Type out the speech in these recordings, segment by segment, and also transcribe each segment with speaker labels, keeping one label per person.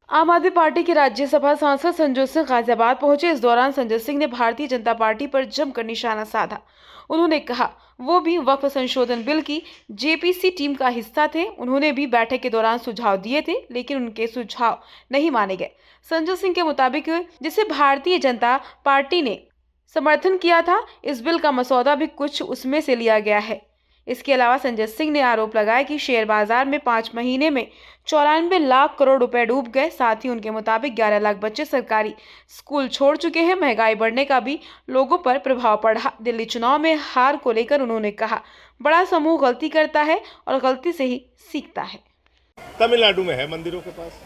Speaker 1: आम आदमी पार्टी के राज्यसभा सांसद संजय सिंह गाजियाबाद पहुंचे। इस दौरान संजय सिंह ने भारतीय जनता पार्टी पर जमकर निशाना साधा। उन्होंने कहा वो भी वक्फ संशोधन बिल की जेपीसी टीम का हिस्सा थे। उन्होंने भी बैठक के दौरान सुझाव दिए थे, लेकिन उनके सुझाव नहीं माने गए। संजय सिंह के मुताबिक जिसे भारतीय जनता पार्टी ने समर्थन किया था, इस बिल का मसौदा भी कुछ उसमें से लिया गया है। इसके अलावा संजय सिंह ने आरोप लगाया कि शेयर बाजार में 5 महीने में 94 लाख करोड़ रुपए डूब गए। साथ ही उनके मुताबिक 11 लाख बच्चे सरकारी स्कूल छोड़ चुके हैं। महंगाई बढ़ने का भी लोगों पर प्रभाव पड़ा। दिल्ली चुनाव में हार को लेकर उन्होंने कहा, बड़ा समूह गलती करता है और गलती से ही सीखता है।
Speaker 2: तमिलनाडु में है मंदिरों के पास,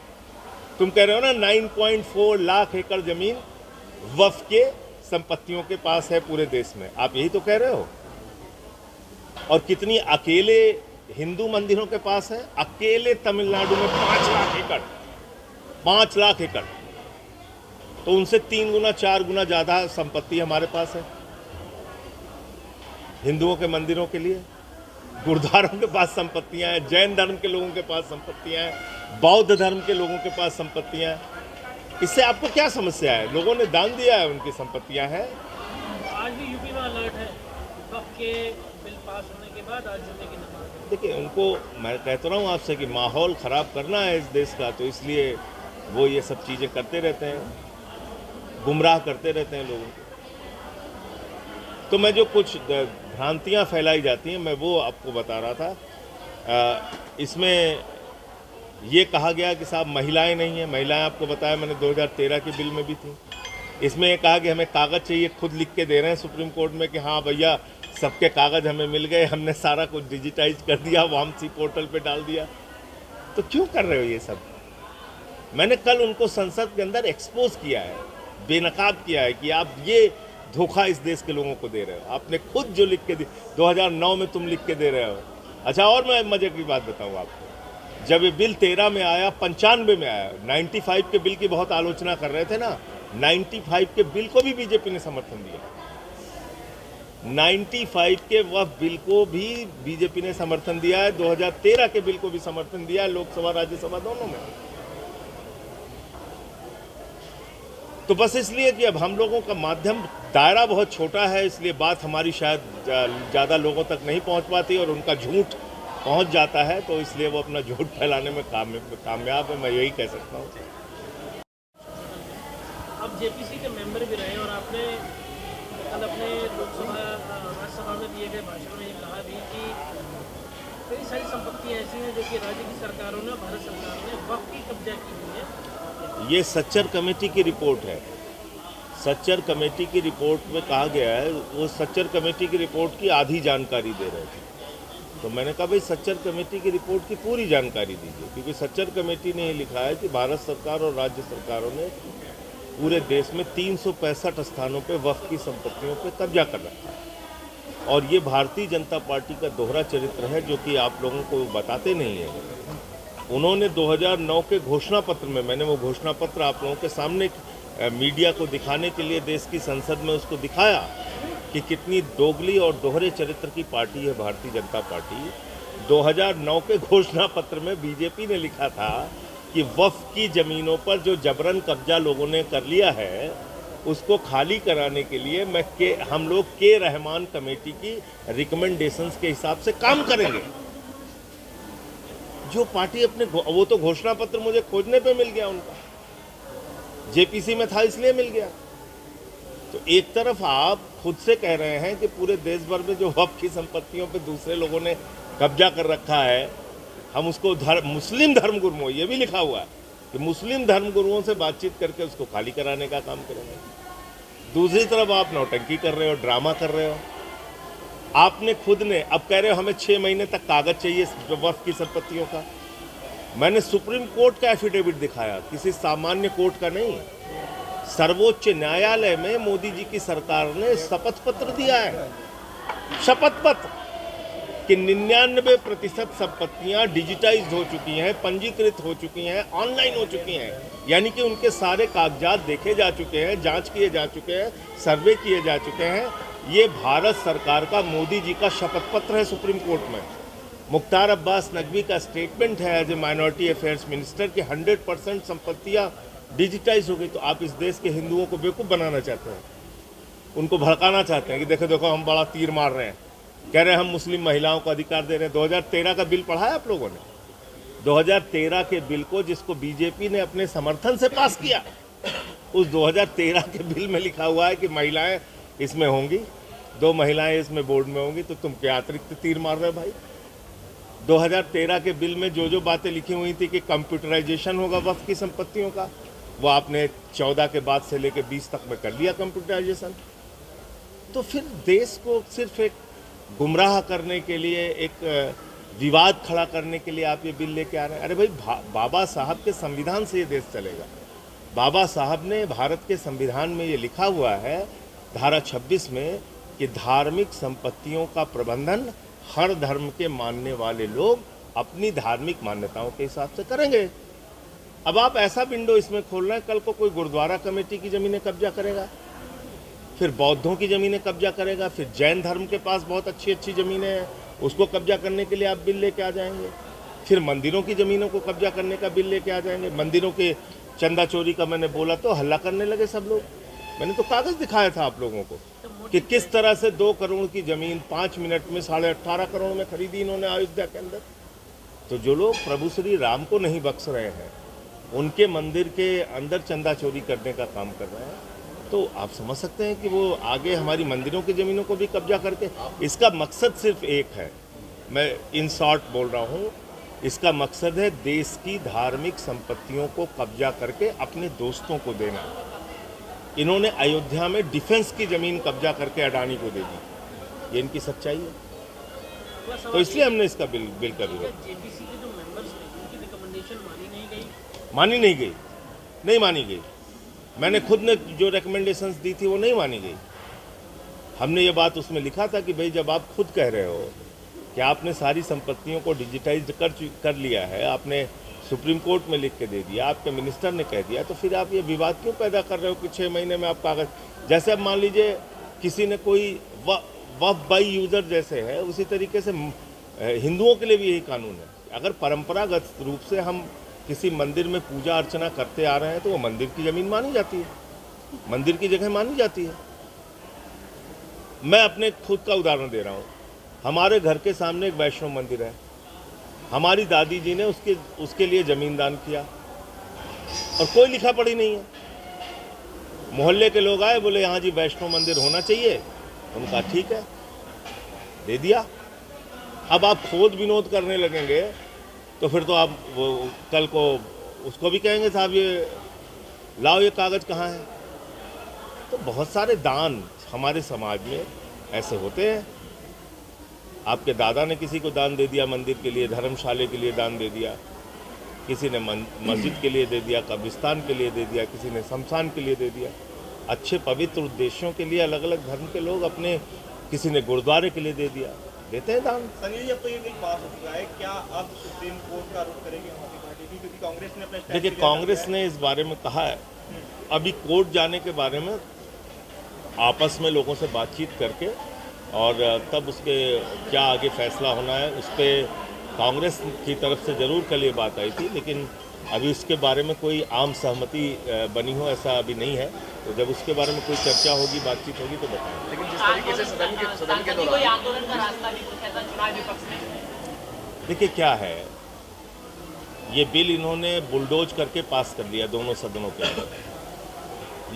Speaker 2: तुम कह रहे हो ना 9.4 लाख एकड़ जमीन वक्फ के संपत्तियों के पास है पूरे देश में, आप यही तो कह रहे हो। और कितनी अकेले हिंदू मंदिरों के पास है, अकेले तमिलनाडु में 5 लाख एकड़, 5 लाख एकड़, तो उनसे 3 गुना 4 गुना ज्यादा संपत्ति हमारे पास है हिंदुओं के मंदिरों के लिए। गुरुद्वारों के पास संपत्तियां हैं, जैन धर्म के लोगों के पास संपत्तियां हैं, बौद्ध धर्म के लोगों के पास संपत्तियां हैं। इससे आपको क्या समस्या है? लोगों ने दान दिया है, उनकी संपत्तियां हैं।
Speaker 3: आज भी यूपी में अलर्ट है वक्फ के बिल पास होने के बाद आज जुम्मे की नमाज।
Speaker 2: देखिए, उनको मैं कहता रहा हूँ आपसे कि माहौल ख़राब करना है इस देश का, तो इसलिए वो ये सब चीज़ें करते रहते हैं, गुमराह करते रहते हैं लोगों को। तो मैं जो कुछ भ्रांतियाँ फैलाई जाती हैं मैं वो आपको बता रहा था। इसमें ये कहा गया कि साहब महिलाएं नहीं हैं। महिलाएं आपको बताया मैंने 2013 के बिल में भी थी। इसमें ये कहा कि हमें कागज़ चाहिए, खुद लिख के दे रहे हैं सुप्रीम कोर्ट में कि हाँ भैया सबके कागज़ हमें मिल गए, हमने सारा कुछ डिजिटाइज कर दिया, वामसी पोर्टल पे डाल दिया। तो क्यों कर रहे हो ये सब? मैंने कल उनको संसद के अंदर एक्सपोज किया है, बेनकाब किया है कि आप ये धोखा इस देश के लोगों को दे रहे हो। आपने खुद जो लिख के दी 2009 में तुम लिख के दे रहे हो। अच्छा, और मैं मजे की बात बताऊँ आपको, जब ये बिल 13 में आया, 95 में आया, 95 के बिल की बहुत आलोचना कर रहे थे ना, 95 के बिल को भी बीजेपी ने समर्थन दिया। 95 के वक्फ बिल को भी बीजेपी ने समर्थन दिया है, 2013 के बिल को भी समर्थन दिया है, लोकसभा राज्यसभा दोनों में। तो बस इसलिए कि अब हम लोगों का माध्यम दायरा बहुत छोटा है, इसलिए बात हमारी शायद ज़्यादा लोगों तक नहीं पहुंच पाती और उनका झूठ पहुंच जाता है, तो इसलिए वो अपना झूठ फैलाने में कामयाब है, मैं यही कह सकता हूँ।
Speaker 3: अब जेपीसी के मेंबर भी रहे और आपने कल अपने राज्यसभा में दिए गए भाषण में ये कहा भी कि कई सारी संपत्तियां ऐसी हैं जो कि राज्य की सरकारों ने, भारत सरकार ने वक्फ की कब्जा की हुई है।
Speaker 2: ये सच्चर कमेटी की रिपोर्ट है। सच्चर कमेटी की रिपोर्ट में कहा गया है, वो सच्चर कमेटी की रिपोर्ट की आधी जानकारी दे रहे थे। तो मैंने कहा भाई सच्चर कमेटी की रिपोर्ट की पूरी जानकारी दीजिए, क्योंकि सच्चर कमेटी ने ये लिखा है कि भारत सरकार और राज्य सरकारों ने पूरे देश में 365 स्थानों पे वक्फ की संपत्तियों पे कब्जा कर रखा है। और ये भारतीय जनता पार्टी का दोहरा चरित्र है जो कि आप लोगों को बताते नहीं हैं। उन्होंने 2009 के घोषणा पत्र में, मैंने वो घोषणा पत्र आप लोगों के सामने मीडिया को दिखाने के लिए देश की संसद में उसको दिखाया कि कितनी दोगली और दोहरे चरित्र की पार्टी है भारतीय जनता पार्टी। 2009 के घोषणा पत्र में बीजेपी ने लिखा था कि वक्फ की ज़मीनों पर जो जबरन कब्जा लोगों ने कर लिया है उसको खाली कराने के लिए हम लोग के रहमान कमेटी की रिकमेंडेशंस के हिसाब से काम करेंगे। जो पार्टी अपने, वो तो घोषणा पत्र मुझे खोजने पे मिल गया, उनका जेपीसी में था इसलिए मिल गया। तो एक तरफ आप खुद से कह रहे हैं कि पूरे देश भर में जो वक्फ की संपत्तियों पे दूसरे लोगों ने कब्जा कर रखा है, हम उसको मुस्लिम धर्मगुरुओं, ये भी लिखा हुआ है कि मुस्लिम धर्मगुरुओं से बातचीत करके उसको खाली कराने का काम करेंगे। दूसरी तरफ आप नौटंकी कर रहे हो, ड्रामा कर रहे हो। आपने खुद ने अब कह रहे हो हमें 6 महीने तक कागज चाहिए वक्फ की संपत्तियों का। मैंने सुप्रीम कोर्ट का एफिडेविट दिखाया, किसी सामान्य कोर्ट का नहीं। सर्वोच्च न्यायालय में मोदी जी की सरकार ने शपथ पत्र दिया है, शपथ पत्र कि 99% संपत्तियां डिजिटाइज हो चुकी हैं, पंजीकृत हो चुकी हैं, ऑनलाइन हो चुकी हैं, यानी कि उनके सारे कागजात देखे जा चुके हैं, जांच किए जा चुके हैं, सर्वे किए जा चुके हैं। ये भारत सरकार का, मोदी जी का शपथ पत्र है सुप्रीम कोर्ट में। मुख्तार अब्बास नकवी का स्टेटमेंट है as a minority affairs minister कि 100% संपत्तियां डिजिटाइज हो गई। तो आप इस देश के हिंदुओं को बेवकूफ़ बनाना चाहते हैं, उनको भड़काना चाहते हैं कि देखो देखो हम बड़ा तीर मार रहे हैं, कह रहे हैं हम मुस्लिम महिलाओं को अधिकार दे रहे हैं। 2013 का बिल पढ़ा है आप लोगों ने? 2013 के बिल को जिसको बीजेपी ने अपने समर्थन से पास किया, उस 2013 के बिल में लिखा हुआ है कि महिलाएं इसमें होंगी, 2 महिलाएं इसमें बोर्ड में होंगी। तो तुम क्या अतिरिक्त तीर मार रहे हो भाई? 2013 के बिल में जो बातें लिखी हुई थी कि कंप्यूटराइजेशन होगा वक्फ की संपत्तियों का, वो आपने 14 के बाद से लेकर 20 तक में कर लिया कंप्यूटराइजेशन। तो फिर देश को सिर्फ एक गुमराह करने के लिए, एक विवाद खड़ा करने के लिए आप ये बिल लेके आ रहे हैं। अरे भाई, बाबा साहब के संविधान से ये देश चलेगा। बाबा साहब ने भारत के संविधान में ये लिखा हुआ है धारा 26 में कि धार्मिक संपत्तियों का प्रबंधन हर धर्म के मानने वाले लोग अपनी धार्मिक मान्यताओं के हिसाब से करेंगे। अब आप ऐसा विंडो इसमें खोल रहे हैं, कल को कोई गुरुद्वारा कमेटी की ज़मीनें कब्जा करेगा, फिर बौद्धों की ज़मीनें कब्जा करेगा, फिर जैन धर्म के पास बहुत अच्छी अच्छी ज़मीनें हैं, उसको कब्जा करने के लिए आप बिल लेके आ जाएंगे। फिर मंदिरों की ज़मीनों को कब्जा करने का बिल लेके आ जाएंगे। मंदिरों के चंदा चोरी का मैंने बोला तो हल्ला करने लगे सब लोग। मैंने तो कागज़ दिखाया था आप लोगों को कि किस तरह से 2 करोड़ की ज़मीन 5 मिनट में 18.5 करोड़ में खरीदी इन्होंने अयोध्या के अंदर। तो जो लोग प्रभु श्री राम को नहीं बख्श रहे हैं, उनके मंदिर के अंदर चंदा चोरी करने का काम कर रहे हैं, तो आप समझ सकते हैं कि वो आगे हमारी मंदिरों की ज़मीनों को भी कब्जा करके, इसका मकसद सिर्फ एक है, मैं इन शॉर्ट बोल रहा हूँ, इसका मकसद है देश की धार्मिक संपत्तियों को कब्जा करके अपने दोस्तों को देना। इन्होंने अयोध्या में डिफेंस की ज़मीन कब्जा करके अडानी को दे दी, ये इनकी सच्चाई है। तो इसलिए हमने इसका बिल का विरोध।
Speaker 3: जेपीसी के जो मेंबर्स थे उनकी रिकमेंडेशन मानी नहीं गई?
Speaker 2: नहीं मानी गई। मैंने खुद ने जो रिकमेंडेशंस दी थी वो नहीं मानी गई। हमने ये बात उसमें लिखा था कि भाई जब आप खुद कह रहे हो कि आपने सारी संपत्तियों को डिजिटाइज कर लिया है, आपने सुप्रीम कोर्ट में लिख के दे दिया, आपके मिनिस्टर ने कह दिया, तो फिर आप ये विवाद क्यों पैदा कर रहे हो कि 6 महीने में आप कागज, जैसे अब मान लीजिए किसी ने कोई वफ बाई यूज़र जैसे है, उसी तरीके से हिंदुओं के लिए भी यही कानून है। अगर परंपरागत रूप से हम किसी मंदिर में पूजा अर्चना करते आ रहे हैं तो वो मंदिर की ज़मीन मानी जाती है, मंदिर की जगह मानी जाती है। मैं अपने खुद का उदाहरण दे रहा हूँ। हमारे घर के सामने एक वैष्णो मंदिर है, हमारी दादी जी ने उसके लिए ज़मीन दान किया और कोई लिखा पढ़ी नहीं है। मोहल्ले के लोग आए, बोले यहाँ जी वैष्णो मंदिर होना चाहिए, उनका ठीक है, दे दिया। अब आप खोज विनोद करने लगेंगे तो फिर तो आप वो कल को उसको भी कहेंगे साहब ये लाओ, ये कागज़ कहाँ है। तो बहुत सारे दान हमारे समाज में ऐसे होते हैं। आपके दादा ने किसी को दान दे दिया, मंदिर के लिए, धर्मशाले के लिए दान दे दिया, किसी ने मस्जिद के लिए दे दिया, कब्रिस्तान के लिए दे दिया, किसी ने शमशान के लिए दे दिया। अच्छे पवित्र उद्देश्यों के लिए अलग अलग धर्म के लोग अपने, किसी ने गुरुद्वारे के लिए दे दिया, देते हैं दान।
Speaker 4: संजय जी, अब तो ये बिल पास हो चुका है, क्या आप सुप्रीम कोर्ट का रुख करेंगे वहाँ की पार्टी की? क्योंकि कांग्रेस ने अपना
Speaker 2: देखिए, कांग्रेस ने इस बारे में कहा है, अभी कोर्ट जाने के बारे में आपस में लोगों से बातचीत करके और तब उसके क्या आगे फैसला होना है उस पर कांग्रेस की तरफ से ज़रूर कल ये बात आई थी, लेकिन अभी उसके बारे में कोई आम सहमति बनी हो ऐसा अभी नहीं है। तो जब उसके बारे में कोई चर्चा होगी, बातचीत होगी तो बताएंगे।
Speaker 4: लेकिन जिस तरीके से सदन के दौरान
Speaker 3: आंदोलन का रास्ता भी कुछ ऐसा चुनाव विपक्ष में,
Speaker 2: देखिए क्या है, ये बिल इन्होंने बुलडोज करके पास कर दिया दोनों सदनों के अंदर,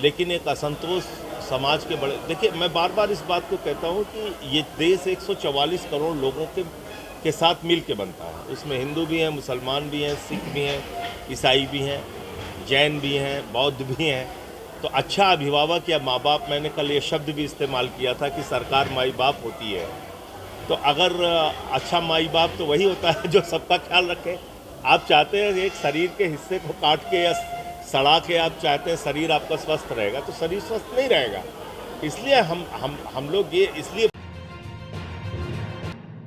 Speaker 2: लेकिन एक असंतोष समाज के बड़े, देखिए मैं बार बार इस बात को कहता हूँ कि ये देश 144 करोड़ लोगों के साथ मिल के बनता है। उसमें हिंदू भी हैं, मुसलमान भी हैं, सिख भी हैं, ईसाई भी हैं, जैन भी हैं, बौद्ध भी हैं। तो अच्छा अभिभावक या माँ बाप, मैंने कल ये शब्द भी इस्तेमाल किया था कि सरकार माई बाप होती है। तो अगर अच्छा माई बाप तो वही होता है जो सबका ख्याल रखे। आप चाहते हैं एक शरीर के हिस्से को काट के या सड़ा के आप चाहते हैं शरीर आपका स्वस्थ रहेगा, तो शरीर स्वस्थ नहीं रहेगा। इसलिए हम लोग ये इसलिए